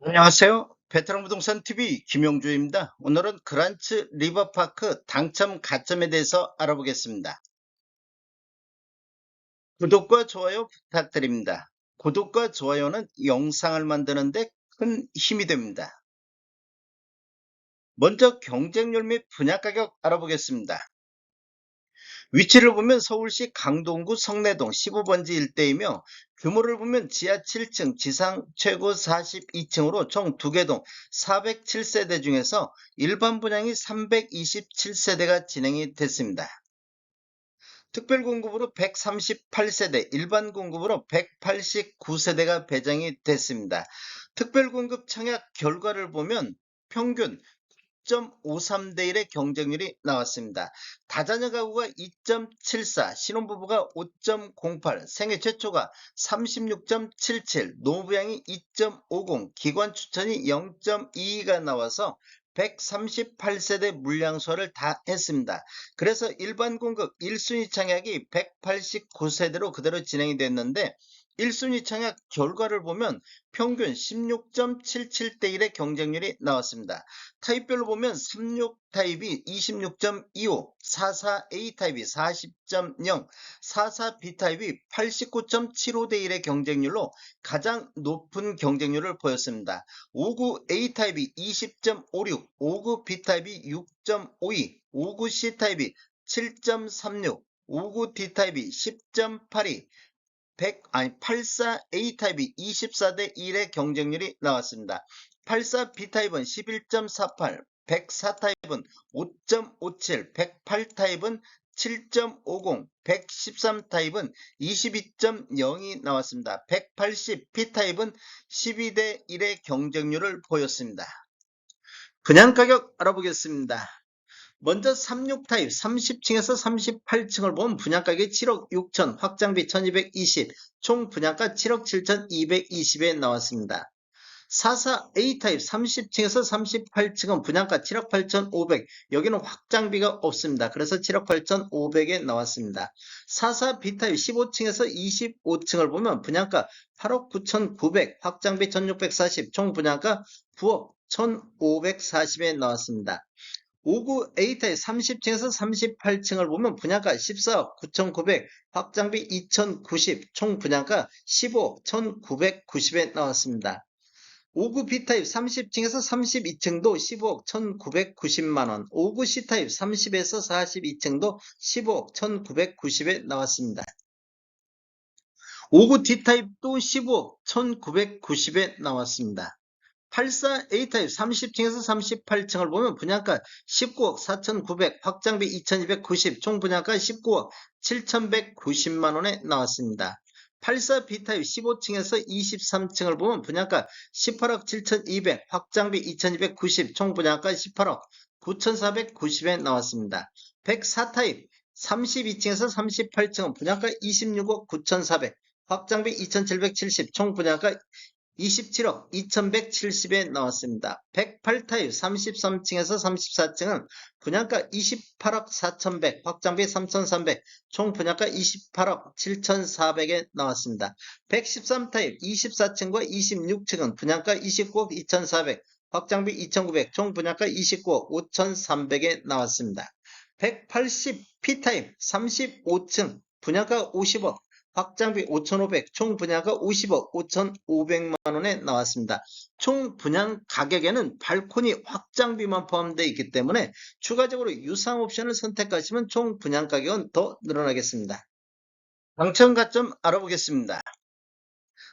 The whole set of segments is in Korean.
안녕하세요. 베테랑 부동산 TV 김용주입니다. 오늘은 그란츠 리버파크 당첨 가점에 대해서 알아보겠습니다. 구독과 좋아요 부탁드립니다. 구독과 좋아요는 영상을 만드는데 큰 힘이 됩니다. 먼저 경쟁률 및 분야 가격 알아보겠습니다. 위치를 보면 서울시 강동구 성내동 15번지 일대이며 규모를 보면 지하 7층, 지상 최고 42층으로 총 2개 동 407세대 중에서 일반 분양이 327세대가 진행이 됐습니다. 특별 공급으로 138세대, 일반 공급으로 189세대가 배정이 됐습니다. 특별 공급 청약 결과를 보면 평균 2.53대 1의 경쟁률이 나왔습니다. 다자녀 가구가 2.74, 신혼부부가 5.08, 생애 최초가 36.77, 노부양이 2.50, 기관 추천이 0.22가 나와서 138세대 물량소를 다 했습니다. 그래서 일반 공급 1순위 청약이 189세대로 그대로 진행이 됐는데 1순위 청약 결과를 보면 평균 16.77대 1의 경쟁률이 나왔습니다. 타입별로 보면 36 타입이 26.25, 44A 타입이 40.0, 44B 타입이 89.75대 1의 경쟁률로 가장 높은 경쟁률을 보였습니다. 59A 타입이 20.56, 59B 타입이 6.52, 59C 타입이 7.36, 59D 타입이 10.82, 84A 타입이 24대 1의 경쟁률이 나왔습니다. 84B 타입은 11.48, 104 타입은 5.57, 108 타입은 7.50, 113 타입은 22.0이 나왔습니다. 180B 타입은 12대 1의 경쟁률을 보였습니다. 분양가격 알아보겠습니다. 먼저 36 타입 30층에서 38층을 보면 분양가격이 7억 6천, 확장비 1220, 총 분양가 7억 7,220에 나왔습니다. 44A 타입 30층에서 38층은 분양가 7억 8,500, 여기는 확장비가 없습니다. 그래서 7억 8,500에 나왔습니다. 44B 타입 15층에서 25층을 보면 분양가 8억 9,900, 확장비 1,640, 총 분양가 9억 1,540에 나왔습니다. 59A 타입 30층에서 38층을 보면 분양가 14억 9,900, 확장비 2,090, 총 분양가 15억 1,990에 나왔습니다. 59B 타입 30층에서 32층도 15억 1,990만원, 59C 타입 30에서 42층도 15억 1,990에 나왔습니다. 59D 타입도 15억 1,990에 나왔습니다. 84A 타입 30층에서 38층을 보면 분양가 19억 4,900, 확장비 2,290, 총 분양가 19억 7,190만원에 나왔습니다. 84B 타입 15층에서 23층을 보면 분양가 18억 7,200, 확장비 2,290, 총 분양가 18억 9,490에 나왔습니다. 104 타입 32층에서 38층은 분양가 26억 9,400, 확장비 2,770, 총 분양가 27억 2170에 나왔습니다. 108 타입 33층에서 34층은 분양가 28억 4100, 확장비 3300, 총 분양가 28억 7400에 나왔습니다. 113 타입 24층과 26층은 분양가 29억 2400, 확장비 2900, 총 분양가 29억 5300에 나왔습니다. 180 P타입 35층 분양가 50억, 확장비 5,500, 총 분양가 50억 5,500만원에 나왔습니다. 총 분양 가격에는 발코니 확장비만 포함되어 있기 때문에 추가적으로 유상 옵션을 선택하시면 총 분양 가격은 더 늘어나겠습니다. 당첨 가점 알아보겠습니다.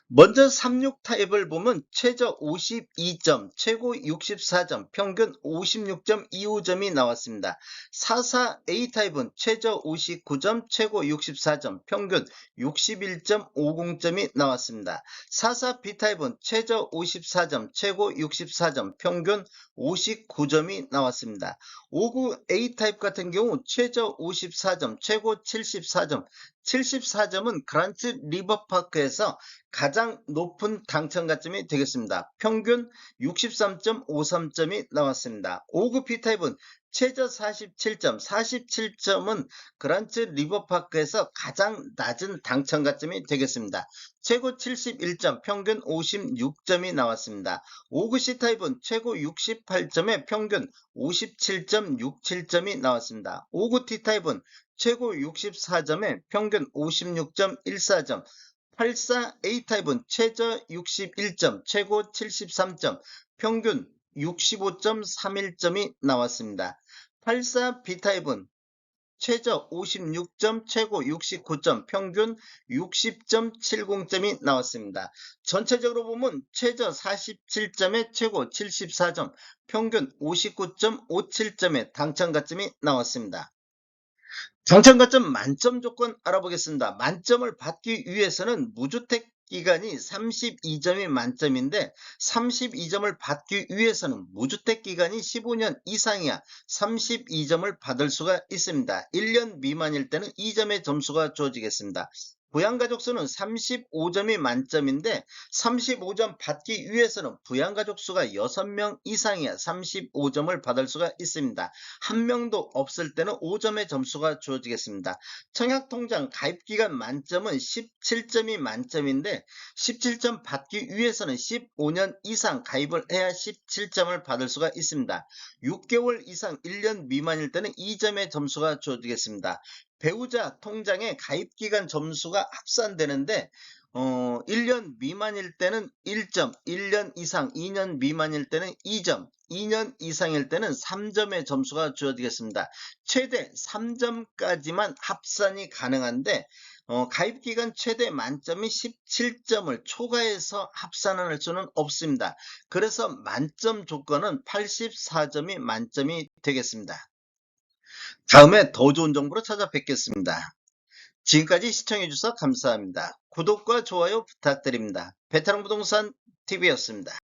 먼저 36 타입을 보면 최저 52점, 최고 64점, 평균 56.25점이 나왔습니다. 44A 타입은 최저 59점, 최고 64점, 평균 61.50점이 나왔습니다. 44B 타입은 최저 54점, 최고 64점, 평균 59점이 나왔습니다. 59A 타입 같은 경우 최저 54점, 최고 74점, 74점은 그란츠 리버파크에서 가장 가장 높은 당첨가점이 되겠습니다. 평균 63.53점이 나왔습니다. 5구 B타입은 최저 47점, 47점은 그란츠 리버파크에서 가장 낮은 당첨가점이 되겠습니다. 최고 71점, 평균 56점이 나왔습니다. 5구 C타입은 최고 68점에 평균 57.67점이 나왔습니다. 5구 T타입은 최고 64점에 평균 56.14점, 84 A타입은 최저 61점, 최고 73점, 평균 65.31점이 나왔습니다. 84 B타입은 최저 56점, 최고 69점, 평균 60.70점이 나왔습니다. 전체적으로 보면 최저 47점에 최고 74점, 평균 59.57점의 당첨가점이 나왔습니다. 당첨가점 만점 조건 알아보겠습니다. 만점을 받기 위해서는 무주택 기간이 32점이 만점인데 32점을 받기 위해서는 무주택 기간이 15년 이상이야 32점을 받을 수가 있습니다. 1년 미만일 때는 2점의 점수가 주어지겠습니다. 부양가족 수는 35점이 만점인데 35점 받기 위해서는 부양가족 수가 6명 이상이야 35점을 받을 수가 있습니다. 한 명도 없을 때는 5점의 점수가 주어지겠습니다. 청약통장 가입기간 만점은 17점이 만점인데 17점 받기 위해서는 15년 이상 가입을 해야 17점을 받을 수가 있습니다. 6개월 이상 1년 미만일 때는 2점의 점수가 주어지겠습니다. 배우자 통장에 가입기간 점수가 합산되는데 1년 미만일 때는 1점, 1년 이상 2년 미만일 때는 2점, 2년 이상일 때는 3점의 점수가 주어지겠습니다. 최대 3점까지만 합산이 가능한데 가입기간 최대 만점이 17점을 초과해서 합산할 수는 없습니다. 그래서 만점 조건은 84점이 만점이 되겠습니다. 다음에 더 좋은 정보로 찾아뵙겠습니다. 지금까지 시청해주셔서 감사합니다. 구독과 좋아요 부탁드립니다. 베테랑 부동산 TV였습니다.